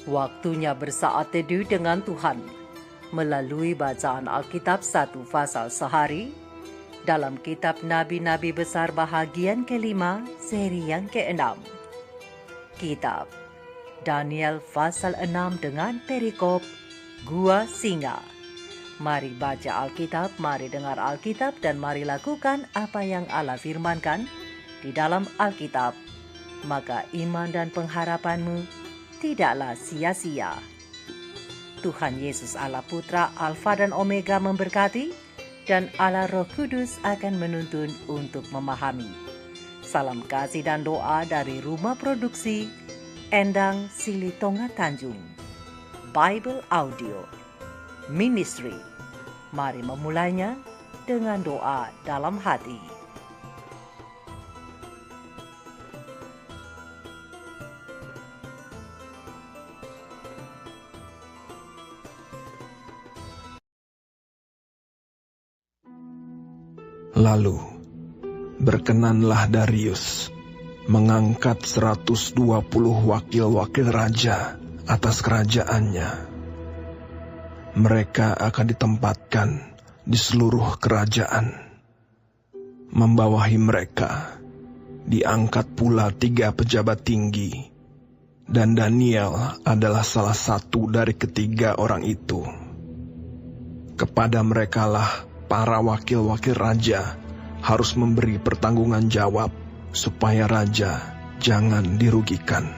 Waktunya bersaat teduh dengan Tuhan melalui bacaan Alkitab satu pasal sehari dalam kitab Nabi-Nabi Besar bahagian kelima seri yang ke-6. Kitab Daniel pasal 6 dengan perikop Gua Singa. Mari baca Alkitab, mari dengar Alkitab, dan mari lakukan apa yang Allah firmankan di dalam Alkitab. Maka iman dan pengharapanmu tidaklah sia-sia. Tuhan Yesus Allah Putra, Alfa dan Omega memberkati, dan Allah Roh Kudus akan menuntun untuk memahami. Salam kasih dan doa dari Rumah Produksi Endang Silitonga Tanjung. Bible Audio Ministry. Mari memulainya dengan doa dalam hati. Lalu, berkenanlah Darius mengangkat 120 wakil-wakil raja atas kerajaannya. Mereka akan ditempatkan di seluruh kerajaan. Membawahi mereka, diangkat pula 3 pejabat tinggi, dan Daniel adalah salah satu dari ketiga orang itu. Kepada merekalah para wakil-wakil raja harus memberi pertanggungan jawab supaya raja jangan dirugikan.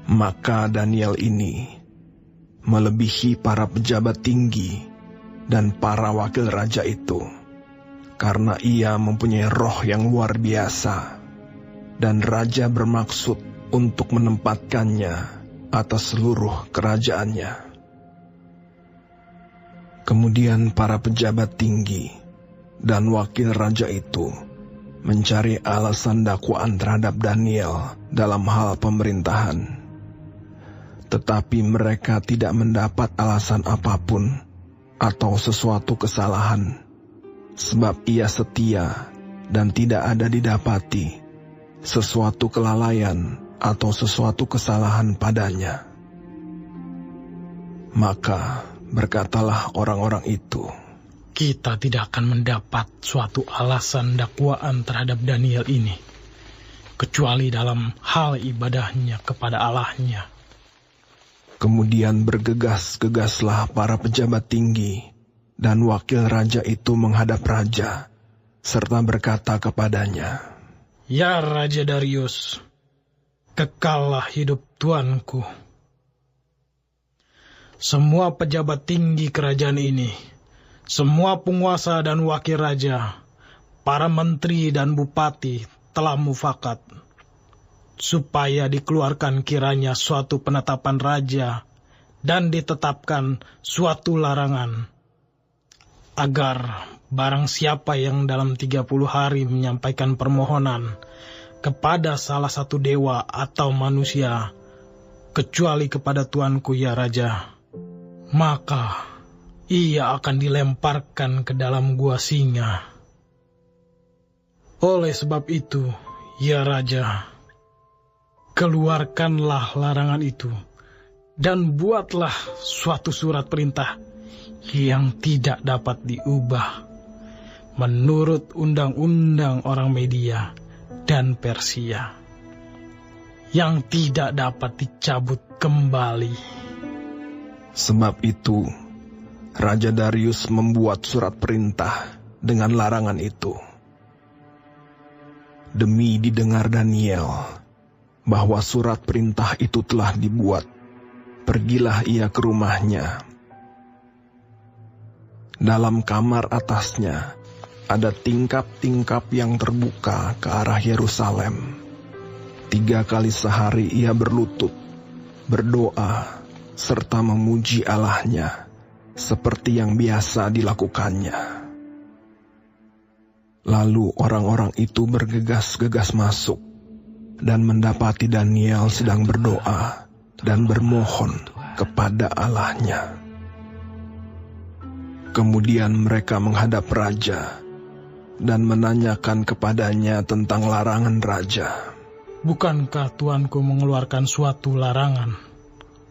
Maka Daniel ini melebihi para pejabat tinggi dan para wakil raja itu, karena ia mempunyai roh yang luar biasa, dan raja bermaksud untuk menempatkannya atas seluruh kerajaannya. Kemudian para pejabat tinggi dan wakil raja itu mencari alasan dakwaan terhadap Daniel dalam hal pemerintahan. Tetapi mereka tidak mendapat alasan apapun atau sesuatu kesalahan, sebab ia setia dan tidak ada didapati sesuatu kelalaian atau sesuatu kesalahan padanya. Maka berkatalah orang-orang itu, kita tidak akan mendapat suatu alasan dakwaan terhadap Daniel ini, kecuali dalam hal ibadahnya kepada Allahnya. Kemudian bergegas-gegaslah para pejabat tinggi dan wakil raja itu menghadap raja, serta berkata kepadanya, Ya Raja Darius, kekallah hidup tuanku. Semua pejabat tinggi kerajaan ini, semua penguasa dan wakil raja, para menteri dan bupati telah mufakat, supaya dikeluarkan kiranya suatu penetapan raja dan ditetapkan suatu larangan, agar barang siapa yang dalam 30 hari menyampaikan permohonan kepada salah satu dewa atau manusia, kecuali kepada tuanku ya Raja, maka ia akan dilemparkan ke dalam gua singa. Oleh sebab itu, ya Raja, keluarkanlah larangan itu, dan buatlah suatu surat perintah yang tidak dapat diubah, menurut undang-undang orang Media dan Persia, yang tidak dapat dicabut kembali. Sebab itu, Raja Darius membuat surat perintah dengan larangan itu. Demi didengar Daniel bahwa surat perintah itu telah dibuat, pergilah ia ke rumahnya. Dalam kamar atasnya ada tingkap-tingkap yang terbuka ke arah Yerusalem. 3 kali sehari ia berlutut, berdoa, serta memuji Allahnya, seperti yang biasa dilakukannya. Lalu orang-orang itu bergegas-gegas masuk, dan mendapati Daniel sedang berdoa dan bermohon kepada Allahnya. Kemudian mereka menghadap raja, dan menanyakan kepadanya tentang larangan raja. bukankah Tuanku mengeluarkan suatu larangan,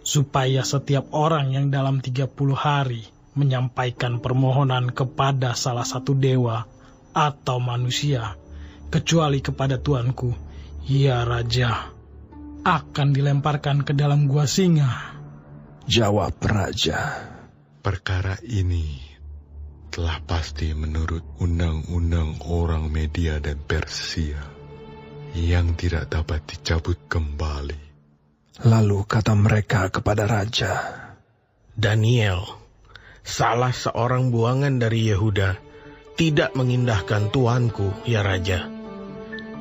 supaya setiap orang yang dalam 30 hari menyampaikan permohonan kepada salah satu dewa atau manusia, kecuali kepada Tuanku, ya Raja, akan dilemparkan ke dalam gua singa? Jawab raja. Perkara ini telah pasti menurut undang-undang orang Media dan Persia yang tidak dapat dicabut kembali. Lalu kata mereka kepada raja, Daniel, salah seorang buangan dari Yehuda, tidak mengindahkan tuanku, ya Raja,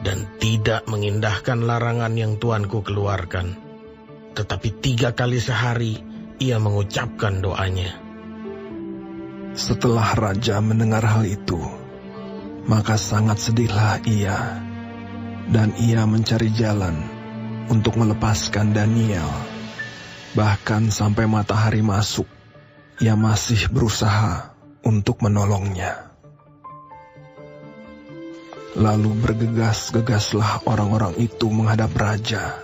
dan tidak mengindahkan larangan yang tuanku keluarkan. Tetapi 3 kali sehari ia mengucapkan doanya. Setelah raja mendengar hal itu, maka sangat sedihlah ia, dan ia mencari jalan untuk melepaskan Daniel. Bahkan sampai matahari masuk, ia masih berusaha untuk menolongnya. Lalu bergegas-gegaslah orang-orang itu menghadap raja,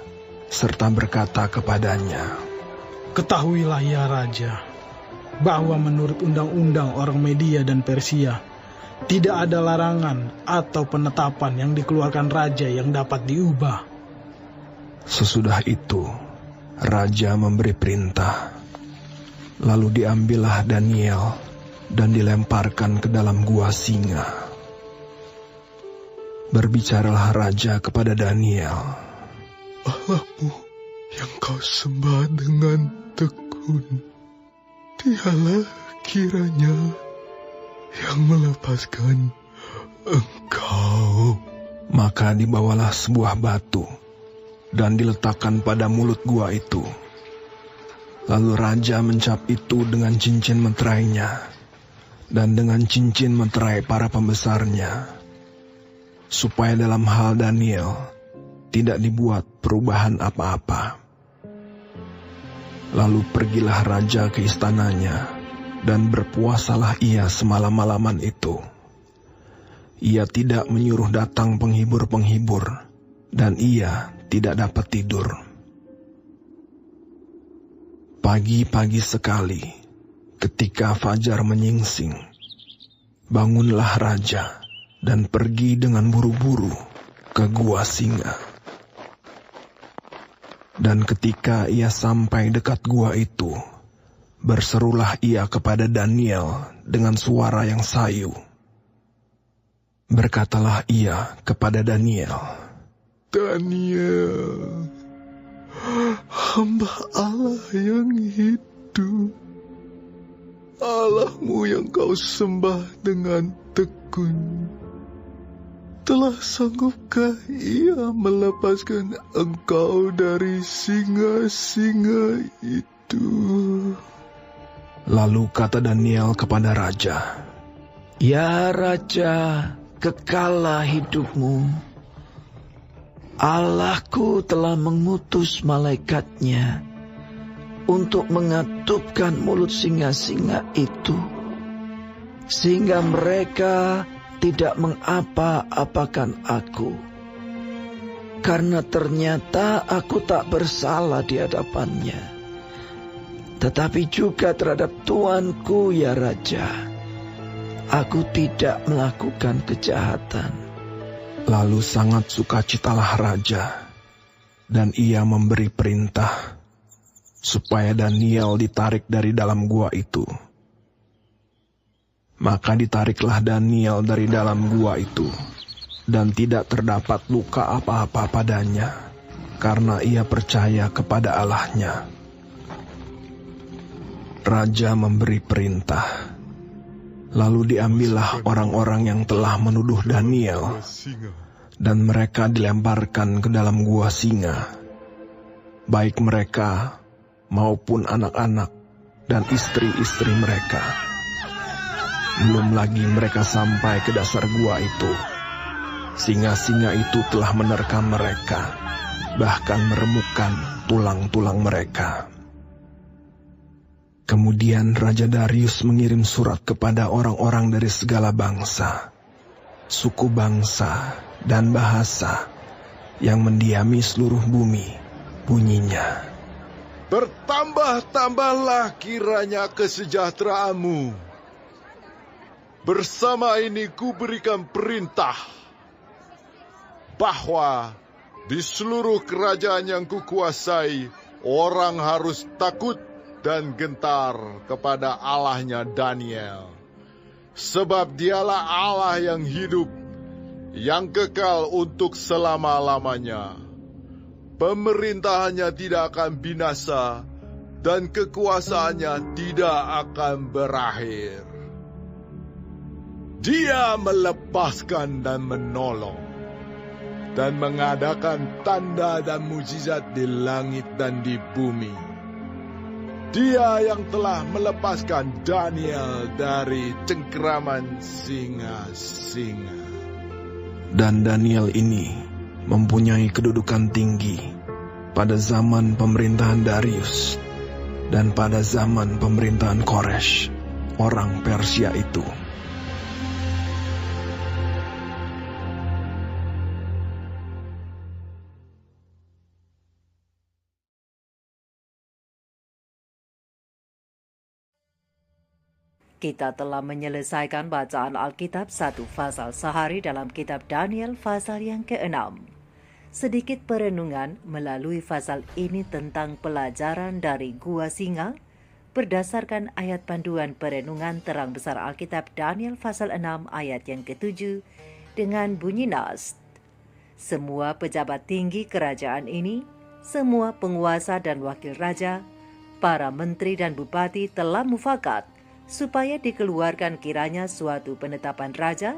serta berkata kepadanya, Ketahuilah ya Raja, bahwa menurut undang-undang orang Media dan Persia, tidak ada larangan atau penetapan yang dikeluarkan raja yang dapat diubah. Sesudah itu, raja memberi perintah. Lalu diambillah Daniel dan dilemparkan ke dalam gua singa. Berbicaralah raja kepada Daniel, Allahmu yang kau sembah dengan tekun, dialah kiranya yang melepaskan engkau. Maka dibawalah sebuah batu dan diletakkan pada mulut gua itu. Lalu raja mencap itu dengan cincin meterainya dan dengan cincin meterai para pembesarnya, supaya dalam hal Daniel tidak dibuat perubahan apa-apa. Lalu pergilah raja ke istananya, dan berpuasalah ia semalam-malaman itu. Ia tidak menyuruh datang penghibur-penghibur, dan ia tidak dapat tidur. Pagi-pagi sekali, ketika fajar menyingsing, bangunlah raja dan pergi dengan buru-buru ke gua singa. Dan ketika ia sampai dekat gua itu, berserulah ia kepada Daniel dengan suara yang sayu. Berkatalah ia kepada Daniel, Daniel, hamba Allah yang hidup, Allahmu yang kau sembah dengan tekun, telah sanggupkah ia melepaskan engkau dari singa-singa itu? Lalu kata Daniel kepada raja, Ya Raja, kekallah hidupmu. Allahku telah mengutus malaikatnya untuk mengatupkan mulut singa-singa itu, sehingga mereka tidak mengapa-apakan aku. Karena ternyata aku tak bersalah di hadapannya, tetapi juga terhadap tuanku ya Raja, aku tidak melakukan kejahatan. Lalu sangat sukacitalah raja, dan ia memberi perintah supaya Daniel ditarik dari dalam gua itu. Maka ditariklah Daniel dari dalam gua itu, dan tidak terdapat luka apa-apa padanya, karena ia percaya kepada Allahnya. Raja memberi perintah. Lalu diambillah orang-orang yang telah menuduh Daniel, dan mereka dilemparkan ke dalam gua singa, baik mereka maupun anak-anak dan istri-istri mereka. Belum lagi mereka sampai ke dasar gua itu, singa-singa itu telah menerkam mereka, bahkan meremukkan tulang-tulang mereka. Kemudian Raja Darius mengirim surat kepada orang-orang dari segala bangsa, suku bangsa, dan bahasa yang mendiami seluruh bumi. Bunyinya, bertambah-tambahlah kiranya kesejahteraanmu. Bersama ini ku berikan perintah bahwa di seluruh kerajaan yang kukuasai, orang harus takut dan gentar kepada Allahnya Daniel. Sebab dialah Allah yang hidup, yang kekal untuk selama-lamanya. Pemerintahannya tidak akan binasa, dan kekuasaannya tidak akan berakhir. Dia melepaskan dan menolong, dan mengadakan tanda dan mujizat di langit dan di bumi. Dia yang telah melepaskan Daniel dari cengkeraman singa-singa. dan Daniel ini mempunyai kedudukan tinggi pada zaman pemerintahan Darius dan pada zaman pemerintahan Koresh, orang Persia itu. Kita telah menyelesaikan bacaan Alkitab 1 pasal sehari dalam kitab Daniel pasal yang ke-6. Sedikit perenungan melalui pasal ini tentang pelajaran dari Gua Singa berdasarkan ayat panduan perenungan terang besar Alkitab Daniel pasal 6 ayat yang ke-7 dengan bunyi nas. Semua pejabat tinggi kerajaan ini, semua penguasa dan wakil raja, para menteri dan bupati telah mufakat supaya dikeluarkan kiranya suatu penetapan raja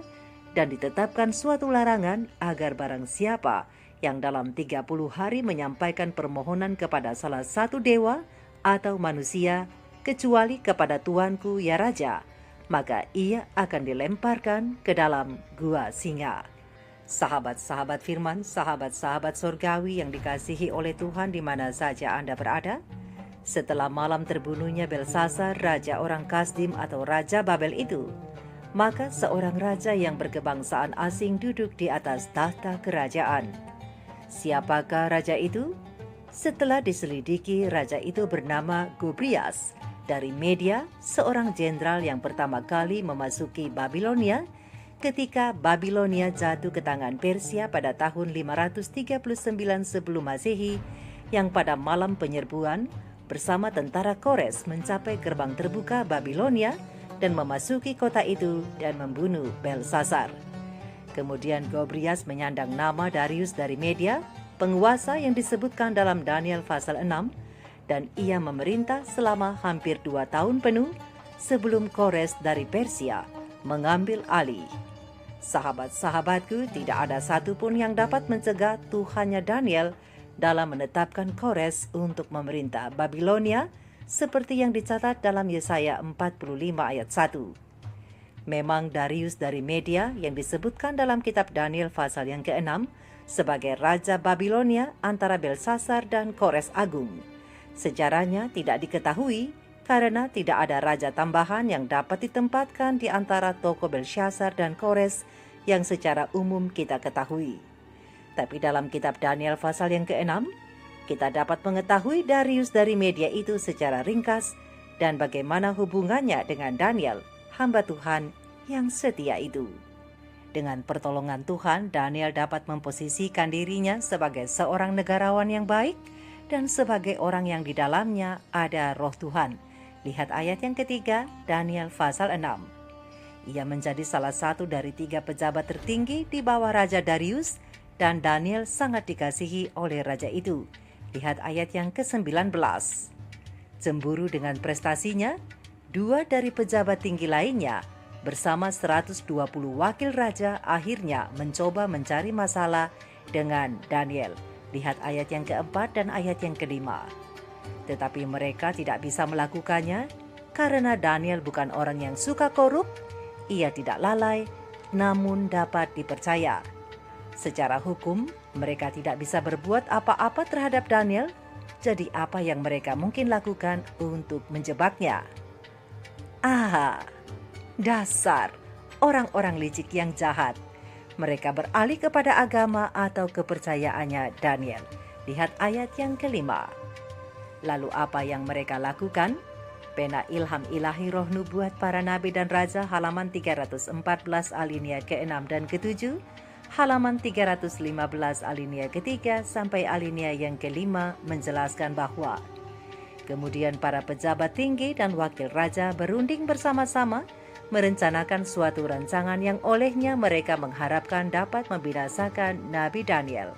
dan ditetapkan suatu larangan agar barang siapa yang dalam 30 hari menyampaikan permohonan kepada salah satu dewa atau manusia kecuali kepada tuanku ya raja, maka ia akan dilemparkan ke dalam gua singa. Sahabat-sahabat firman, sahabat-sahabat surgawi yang dikasihi oleh Tuhan di mana saja Anda berada, setelah malam terbunuhnya Belsasar, raja orang Kasdim atau raja Babel itu, maka seorang raja yang berkebangsaan asing duduk di atas tahta kerajaan. Siapakah raja itu? Setelah diselidiki, raja itu bernama Gobrias dari Media, seorang jenderal yang pertama kali memasuki Babilonia ketika Babilonia jatuh ke tangan Persia pada tahun 539 sebelum Masehi, yang pada malam penyerbuan bersama tentara Kores mencapai gerbang terbuka Babilonia dan memasuki kota itu dan membunuh Belsasar. Kemudian Gobrias menyandang nama Darius dari Media, penguasa yang disebutkan dalam Daniel pasal 6, dan ia memerintah selama hampir 2 tahun penuh sebelum Kores dari Persia mengambil alih. Sahabat-sahabatku, tidak ada satupun yang dapat mencegah Tuhannya Daniel dalam menetapkan Kores untuk memerintah Babilonia seperti yang dicatat dalam Yesaya 45 ayat 1. Memang Darius dari Media yang disebutkan dalam kitab Daniel pasal yang ke-6 sebagai Raja Babilonia antara Belsasar dan Kores Agung. Sejarahnya tidak diketahui karena tidak ada raja tambahan yang dapat ditempatkan di antara tokoh Belsasar dan Kores yang secara umum kita ketahui. Tapi dalam kitab Daniel pasal yang ke-6, kita dapat mengetahui Darius dari Media itu secara ringkas dan bagaimana hubungannya dengan Daniel, hamba Tuhan yang setia itu. Dengan pertolongan Tuhan, Daniel dapat memposisikan dirinya sebagai seorang negarawan yang baik dan sebagai orang yang di dalamnya ada roh Tuhan. Lihat ayat yang ketiga, Daniel pasal 6. Ia menjadi salah satu dari 3 pejabat tertinggi di bawah Raja Darius, dan Daniel sangat dikasihi oleh raja itu. Lihat ayat yang ke-19. Cemburu dengan prestasinya, 2 dari pejabat tinggi lainnya bersama 120 wakil raja akhirnya mencoba mencari masalah dengan Daniel. Lihat ayat yang ke-4 dan ayat yang ke-5. Tetapi mereka tidak bisa melakukannya karena Daniel bukan orang yang suka korup, ia tidak lalai, namun dapat dipercaya. Secara hukum, mereka tidak bisa berbuat apa-apa terhadap Daniel, jadi apa yang mereka mungkin lakukan untuk menjebaknya? Dasar orang-orang licik yang jahat. mereka beralih kepada agama atau kepercayaannya Daniel. Lihat ayat yang kelima. Lalu apa yang mereka lakukan? Pena Ilham Ilahi Roh Nubuat Para Nabi dan Raja halaman 314 alinea ke-6 dan ke-7, halaman 315 alinea ke-3 sampai alinea yang ke-5 menjelaskan bahwa kemudian para pejabat tinggi dan wakil raja berunding bersama-sama merencanakan suatu rancangan yang olehnya mereka mengharapkan dapat membinasakan Nabi Daniel.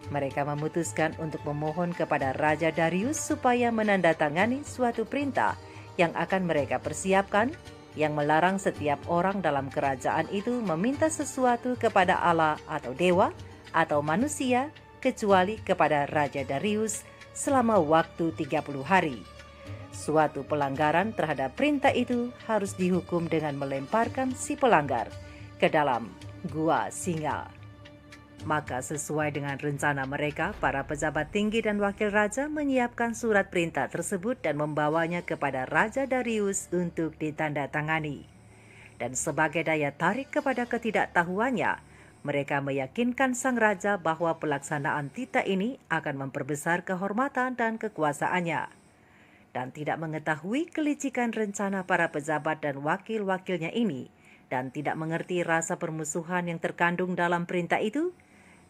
Mereka memutuskan untuk memohon kepada Raja Darius supaya menandatangani suatu perintah yang akan mereka persiapkan, yang melarang setiap orang dalam kerajaan itu meminta sesuatu kepada Allah atau dewa atau manusia kecuali kepada Raja Darius selama waktu 30 hari. Suatu pelanggaran terhadap perintah itu harus dihukum dengan melemparkan si pelanggar ke dalam gua singa. Maka sesuai dengan rencana mereka, para pejabat tinggi dan wakil raja menyiapkan surat perintah tersebut dan membawanya kepada Raja Darius untuk ditandatangani. Dan sebagai daya tarik kepada ketidaktahuannya, mereka meyakinkan sang raja bahwa pelaksanaan titah ini akan memperbesar kehormatan dan kekuasaannya. Dan tidak mengetahui kelicikan rencana para pejabat dan wakil-wakilnya ini, dan tidak mengerti rasa permusuhan yang terkandung dalam perintah itu,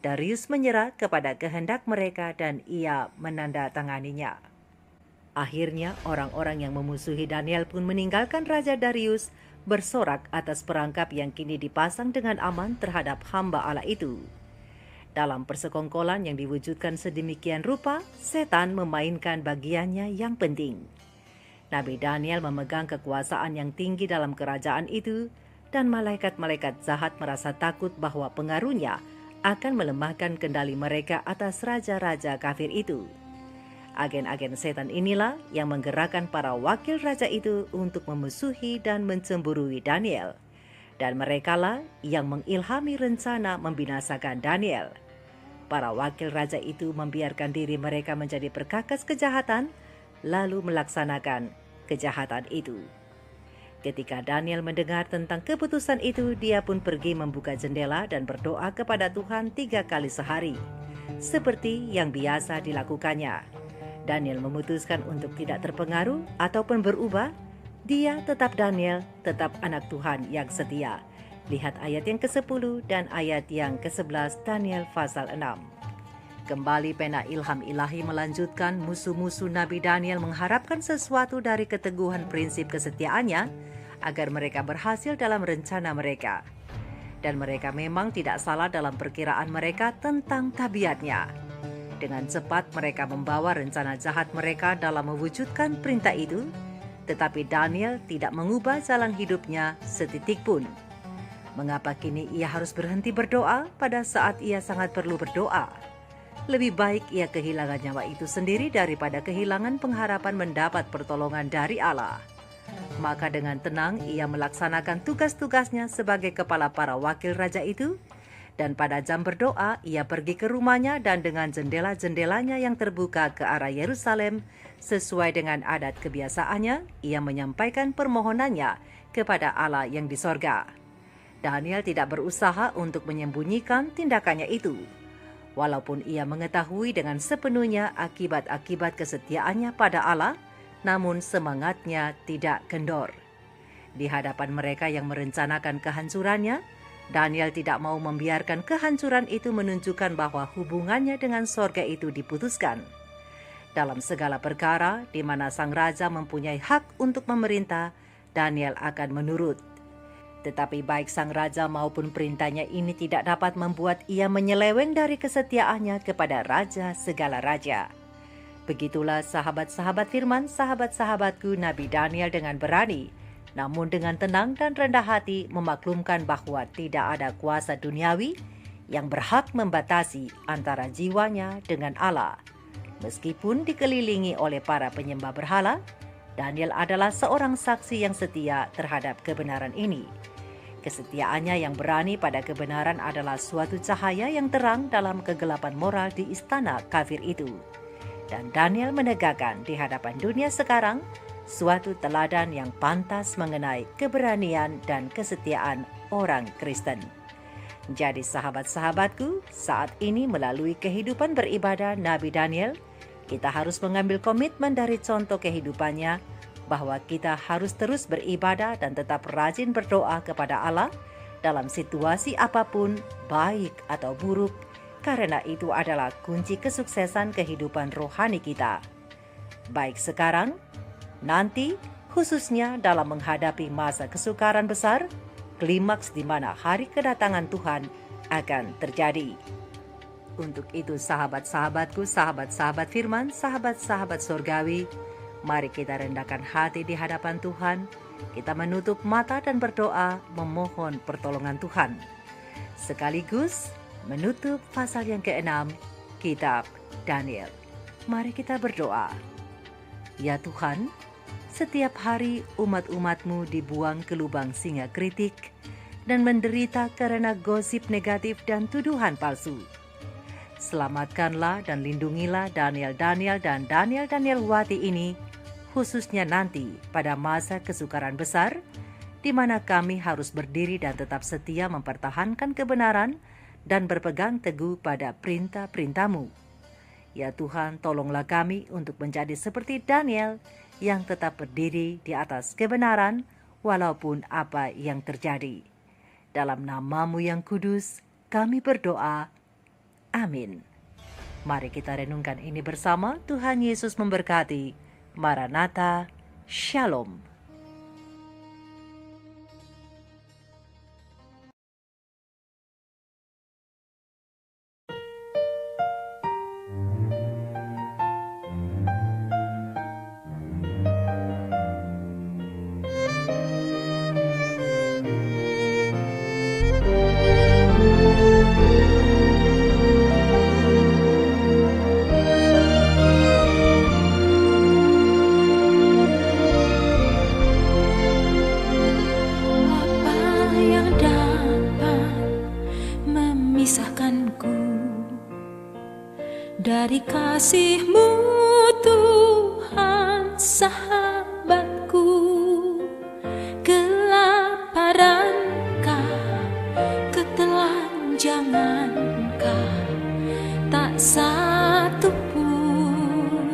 Darius menyerah kepada kehendak mereka dan ia menandatanganinya. Akhirnya orang-orang yang memusuhi Daniel pun meninggalkan Raja Darius, bersorak atas perangkap yang kini dipasang dengan aman terhadap hamba Allah itu. Dalam persekongkolan yang diwujudkan sedemikian rupa, setan memainkan bagiannya yang penting. Nabi Daniel memegang kekuasaan yang tinggi dalam kerajaan itu, dan malaikat-malaikat jahat merasa takut bahwa pengaruhnya akan melemahkan kendali mereka atas raja-raja kafir itu. Agen-agen setan inilah yang menggerakkan para wakil raja itu untuk memusuhi dan mencemburui Daniel. Dan merekalah yang mengilhami rencana membinasakan Daniel. Para wakil raja itu membiarkan diri mereka menjadi perkakas kejahatan, lalu melaksanakan kejahatan itu. Ketika Daniel mendengar tentang keputusan itu, dia pun pergi membuka jendela dan berdoa kepada Tuhan 3 kali sehari, seperti yang biasa dilakukannya. Daniel memutuskan untuk tidak terpengaruh ataupun berubah. Dia tetap Daniel, tetap anak Tuhan yang setia. Lihat ayat yang ke-10 dan ayat yang ke-11 Daniel pasal 6. Kembali pena Ilham Ilahi melanjutkan, musuh-musuh Nabi Daniel mengharapkan sesuatu dari keteguhan prinsip kesetiaannya agar mereka berhasil dalam rencana mereka. Dan mereka memang tidak salah dalam perkiraan mereka tentang tabiatnya. Dengan cepat mereka membawa rencana jahat mereka dalam mewujudkan perintah itu, tetapi Daniel tidak mengubah jalan hidupnya setitik pun. Mengapa kini ia harus berhenti berdoa pada saat ia sangat perlu berdoa? Lebih baik ia kehilangan nyawa itu sendiri daripada kehilangan pengharapan mendapat pertolongan dari Allah. Maka dengan tenang ia melaksanakan tugas-tugasnya sebagai kepala para wakil raja itu, dan pada jam berdoa ia pergi ke rumahnya dan dengan jendela-jendelanya yang terbuka ke arah Yerusalem, sesuai dengan adat kebiasaannya, ia menyampaikan permohonannya kepada Allah yang di sorga. Daniel tidak berusaha untuk menyembunyikan tindakannya itu. Walaupun ia mengetahui dengan sepenuhnya akibat-akibat kesetiaannya pada Allah, namun semangatnya tidak kendor. Di hadapan mereka yang merencanakan kehancurannya, Daniel tidak mau membiarkan kehancuran itu menunjukkan bahwa hubungannya dengan sorga itu diputuskan. Dalam segala perkara di mana sang raja mempunyai hak untuk memerintah, Daniel akan menurut. Tetapi baik sang raja maupun perintahnya ini tidak dapat membuat ia menyeleweng dari kesetiaannya kepada raja segala raja. Begitulah sahabat-sahabat firman, sahabat-sahabatku Nabi Daniel dengan berani, namun dengan tenang dan rendah hati memaklumkan bahwa tidak ada kuasa duniawi yang berhak membatasi antara jiwanya dengan Allah. Meskipun dikelilingi oleh para penyembah berhala, Daniel adalah seorang saksi yang setia terhadap kebenaran ini. Kesetiaannya yang berani pada kebenaran adalah suatu cahaya yang terang dalam kegelapan moral di istana kafir itu. Dan Daniel menegakkan di hadapan dunia sekarang suatu teladan yang pantas mengenai keberanian dan kesetiaan orang Kristen. Jadi sahabat-sahabatku, saat ini melalui kehidupan beribadah Nabi Daniel, kita harus mengambil komitmen dari contoh kehidupannya bahwa kita harus terus beribadah dan tetap rajin berdoa kepada Allah dalam situasi apapun, baik atau buruk, karena itu adalah kunci kesuksesan kehidupan rohani kita. Baik sekarang, nanti, khususnya dalam menghadapi masa kesukaran besar, klimaks di mana hari kedatangan Tuhan akan terjadi. Untuk itu sahabat-sahabatku, sahabat-sahabat firman, sahabat-sahabat surgawi, mari kita rendahkan hati di hadapan Tuhan, kita menutup mata dan berdoa memohon pertolongan Tuhan. Sekaligus menutup pasal yang ke-6, Kitab Daniel. Mari kita berdoa. Ya Tuhan, setiap hari umat-umat-Mu dibuang ke lubang singa kritik dan menderita karena gosip negatif dan tuduhan palsu. Selamatkanlah dan lindungilah Daniel dan Daniel Wati ini, khususnya nanti pada masa kesukaran besar, di mana kami harus berdiri dan tetap setia mempertahankan kebenaran dan berpegang teguh pada perintah-perintah-Mu. Ya Tuhan, tolonglah kami untuk menjadi seperti Daniel yang tetap berdiri di atas kebenaran walaupun apa yang terjadi. Dalam nama-Mu yang kudus, kami berdoa. Amin. Mari kita renungkan ini bersama. Tuhan Yesus memberkati. Maranatha. Shalom. Dari kasih-Mu Tuhan sahabatku, kelaparan-Kah, ketelanjangan-Kah, tak satu pun,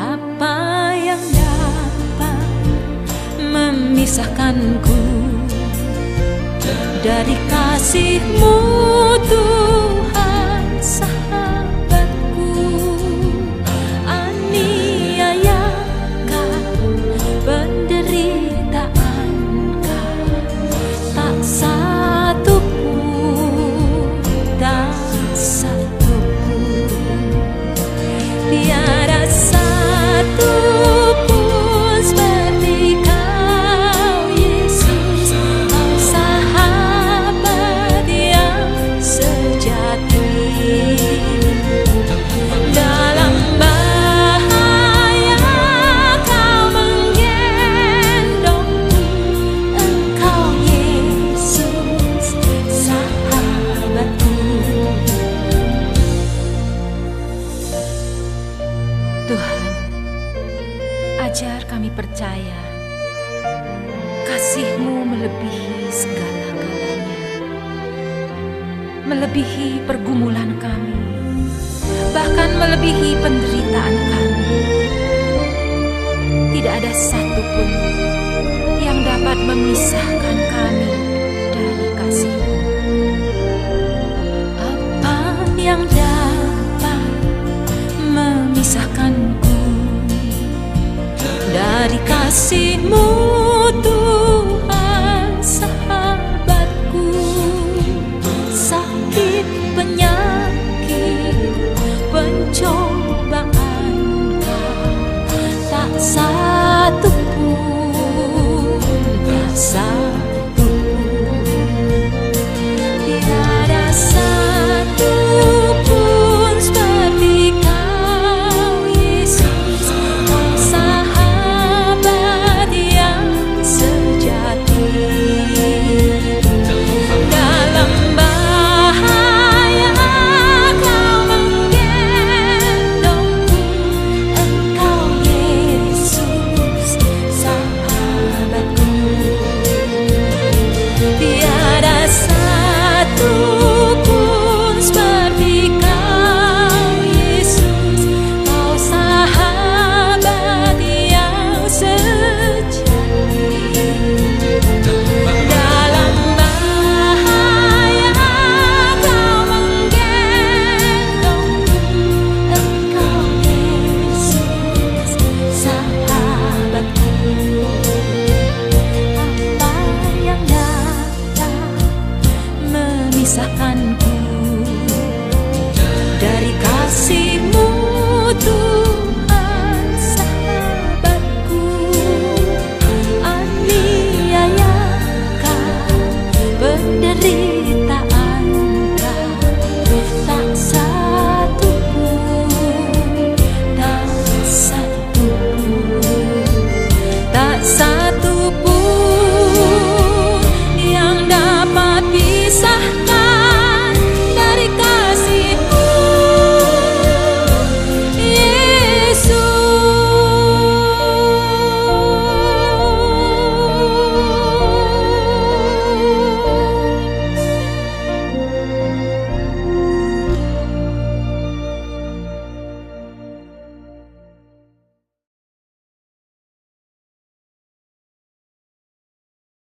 apa yang dapat memisahkanku dari kasih-Mu Tuhan sahabatku. Aniayakah, penderitaanKah, tak satu pun, tiada satu pun seperti Kau Yesus, sahabat yang sejati. Dalam bahaya Kau menggendongku, Engkau Yesus, sahabatku. Tuhan, ajar kami percaya kasih-Mu melebihi segala-galanya, melebihi pergumulan kami, bahkan melebihi penderitaan kami. Tidak ada satupun yang dapat memisahkan kami dari kasih-Mu. Apa yang dapat memisahkanku dari kasih-Mu Tuhan sahabatku? Sakit, penyakit, pencobaan-Kah, tak satu pun, tak satu pun. memisahkan